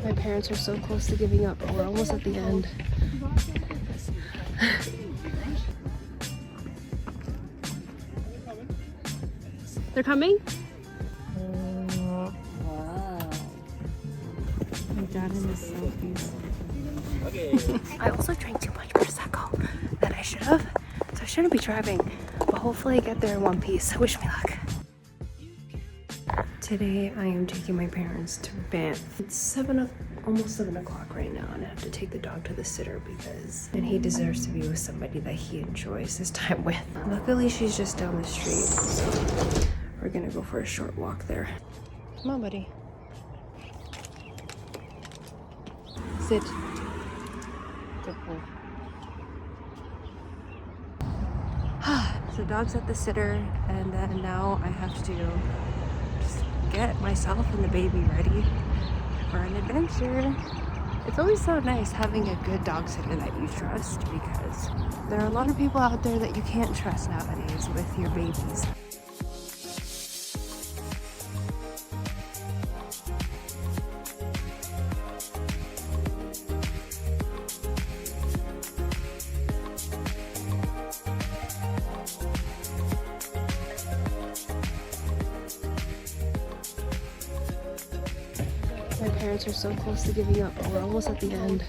My parents are so close to giving up, but we're almost at the end. They're coming? Wow. My dad and his selfies. I also drank too much Prosecco that I should have, so I shouldn't be driving. But hopefully I get there in one piece. Wish me luck. Today I am taking my parents to Banff. It's almost 7 o'clock right now, and I have to take the dog to the sitter and he deserves to be with somebody that he enjoys his time with. Luckily she's just down the street, so we're gonna go for a short walk there. Come on, buddy. Sit. Good boy. So dog's at the sitter, and then now I have to just get myself and the baby ready for an adventure. It's always so nice having a good dog sitter that you trust, because there are a lot of people out there that you can't trust nowadays with your babies. My parents are so close to giving up, but we're almost at the end.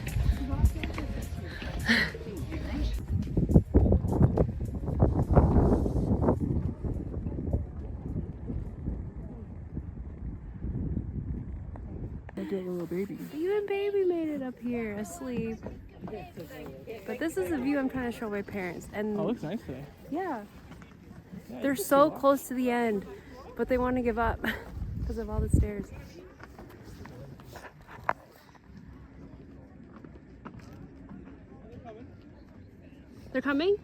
Little baby. You and baby made it up here, asleep. But this is the view I'm trying to show my parents. And Oh, it looks nice today. yeah, they're so close to the end, but they want to give up because of all the stairs. They're coming?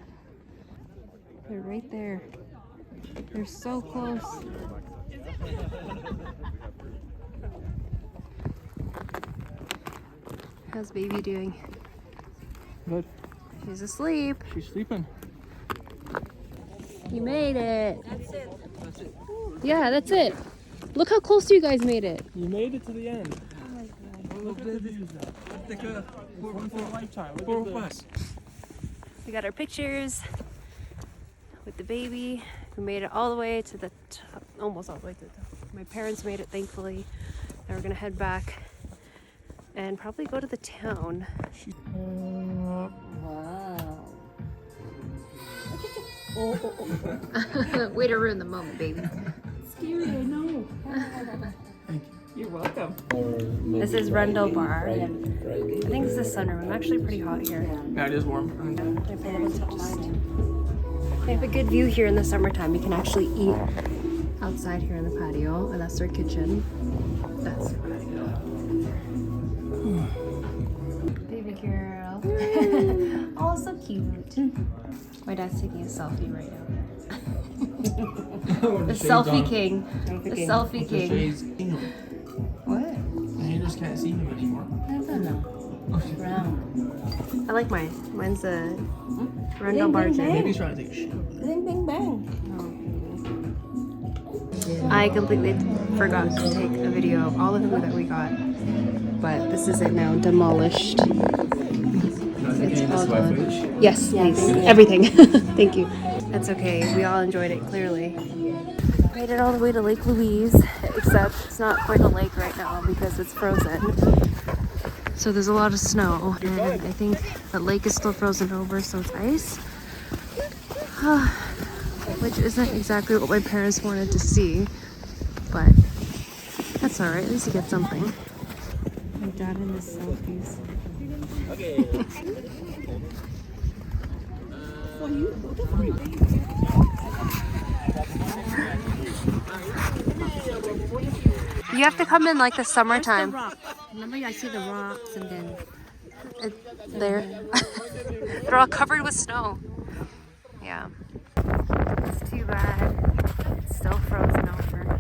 They're right there. They're so close. How's baby doing? Good. She's asleep. She's sleeping. You made it. That's it. That's it. Yeah, that's it. Look how close you guys made it. You made it to the end. Oh my god. Look at the views now. Take one for a lifetime. Look at this. We got our pictures with the baby. We made it all the way to the top, almost all the way to the top. My parents made it, thankfully. Now we're gonna head back and probably go to the town. Wow. Way to ruin the moment, baby. Scary, I know. Thank you. You're welcome. This is Rundle Bar. I think this is sunroom. I'm actually pretty hot here. Yeah, it is warm. They have a good view here in the summertime. You can actually eat outside here in the patio, and that's their kitchen. That's their patio. Baby girl. Oh, so cute. My dad's taking a selfie right now. The selfie king. The selfie king. What? And you just can't see him anymore. I don't know. Round. I like mine. Mine's a Rundle Ding, Bar ding, gin. ding. Maybe he's trying to take a shit. Bing, bing, bang. I completely forgot to take a video of all the food that we got, but this is it now, demolished. It's all gone. Yes, please. Everything. Thank you. That's okay. We all enjoyed it, clearly. Made it all the way to Lake Louise, except it's not quite a lake right now because it's frozen. So there's a lot of snow, and I think the lake is still frozen over, so it's ice. Which isn't exactly what my parents wanted to see, but that's alright, at least you get something. My dad and his selfies. You have to come in like the summertime. Remember, I see the rocks and then There. They're all covered with snow. Yeah. It's too bad. It's still frozen over.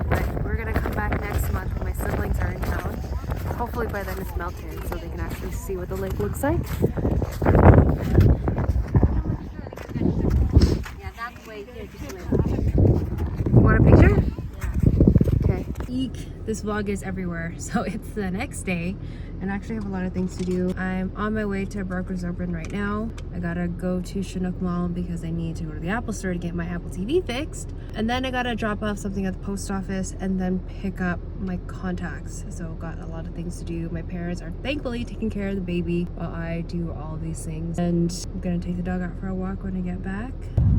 But we're gonna come back next month when my siblings are in town. Hopefully by then it's melted so they can actually see what the lake looks like. yeah, that way here. Just wait. You want a picture? Yeah. Okay. week. This vlog is everywhere. So it's the next day and I actually have a lot of things to do. I'm on my way to Brokers Open right now. I gotta go to Chinook Mall because I need to go to the Apple store to get my Apple TV fixed. And then I gotta drop off something at the post office and then pick up my contacts. So got a lot of things to do. My parents are thankfully taking care of the baby while I do all these things. And I'm gonna take the dog out for a walk when I get back.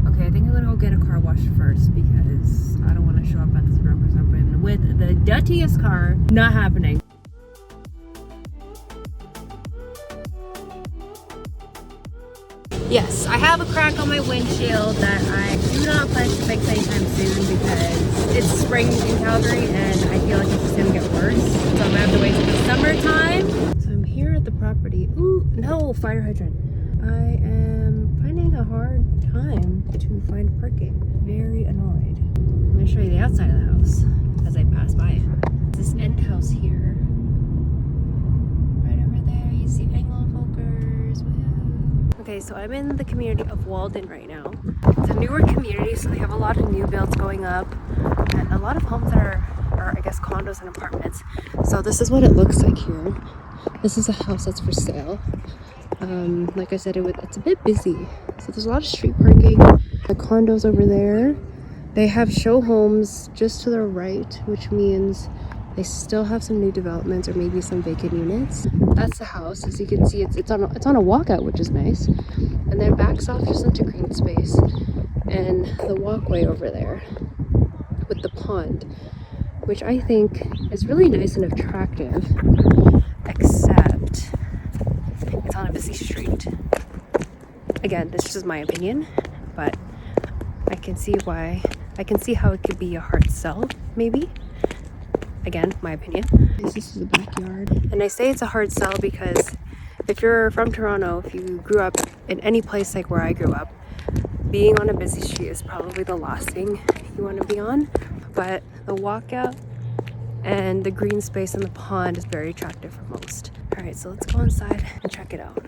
Okay, I think I'm gonna go get a car wash first because I don't want to show up at this Brokers Open with the dirtiest car. Not happening. Yes, I have a crack on my windshield that I do not plan to fix anytime soon because it's spring in Calgary and I feel like it's just gonna get worse. So I'm gonna have to wait till the summertime. So I'm here at the property. Ooh, no, fire hydrant. I am finding a hard time to find parking. Very annoyed. I'm gonna show you the outside of the house as I pass by it. This end house here. Right over there, you see Anglo-Folkers. Okay, so I'm in the community of Walden right now. It's a newer community, so they have a lot of new builds going up and a lot of homes that are I guess condos and apartments. So this is what it looks like here. This is a house that's for sale. Like I said, it's a bit busy. So there's a lot of street parking. The condos over there. They have show homes just to the right, which means they still have some new developments or maybe some vacant units. That's the house. As you can see, it's on a walkout, which is nice. And then backs off just into green space. And the walkway over there with the pond, which I think is really nice and attractive, except it's on a busy street. Again, this is just my opinion, but I can see how it could be a hard sell, maybe. Again, my opinion. This is the backyard. And I say it's a hard sell because if you're from Toronto, if you grew up in any place like where I grew up, being on a busy street is probably the last thing you want to be on. But the walkout and the green space in the pond is very attractive for most. All right, so let's go inside and check it out.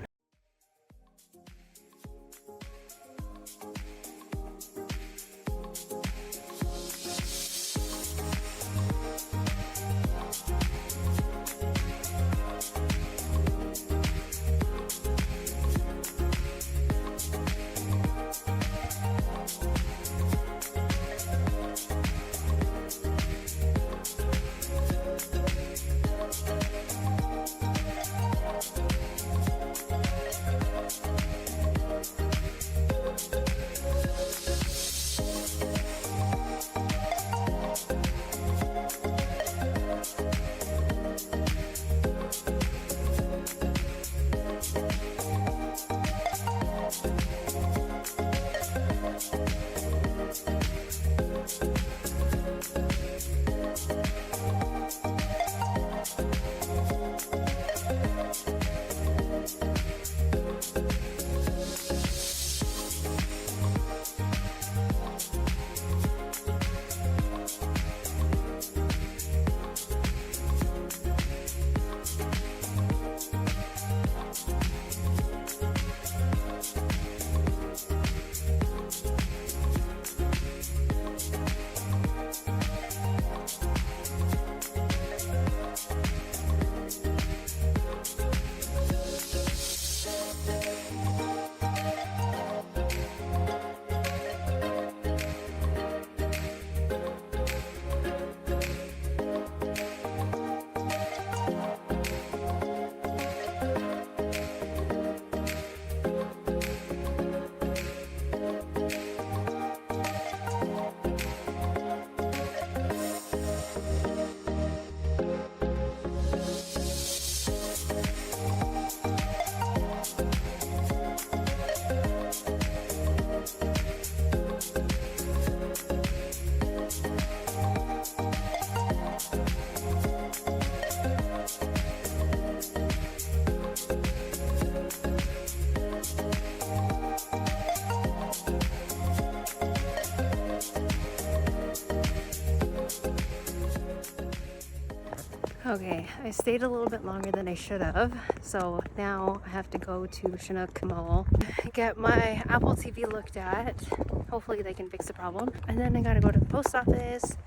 Okay, I stayed a little bit longer than I should have, so now I have to go to Chinook Mall, get my Apple TV looked at. Hopefully they can fix the problem. And then I gotta go to the post office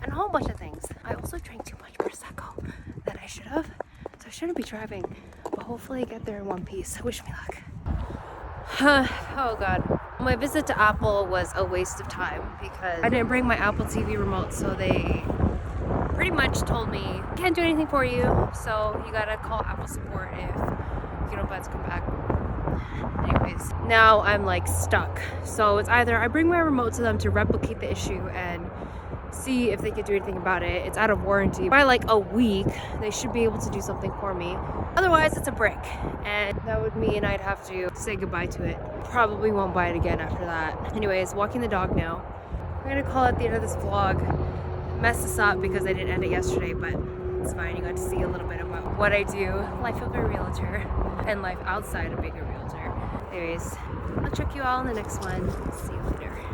and whole bunch of things. I also drank too much Prosecco than I should have, so I shouldn't be driving, but hopefully I get there in one piece. Wish me luck. Oh god. My visit to Apple was a waste of time because I didn't bring my Apple TV remote, so they pretty much told me, can't do anything for you, so you gotta call Apple support if you don't plan to come back. Anyways, now I'm like stuck. So it's either I bring my remote to them to replicate the issue and see if they could do anything about it. It's out of warranty. By like a week, they should be able to do something for me. Otherwise, it's a brick. And that would mean I'd have to say goodbye to it. Probably won't buy it again after that. Anyways, walking the dog now. I'm gonna call it the end of this vlog. Messed this up because I didn't end it yesterday, but it's fine. You got to see a little bit about what I do. Life of a realtor and life outside of being a realtor. Anyways, I'll check you all in the next one. See you later.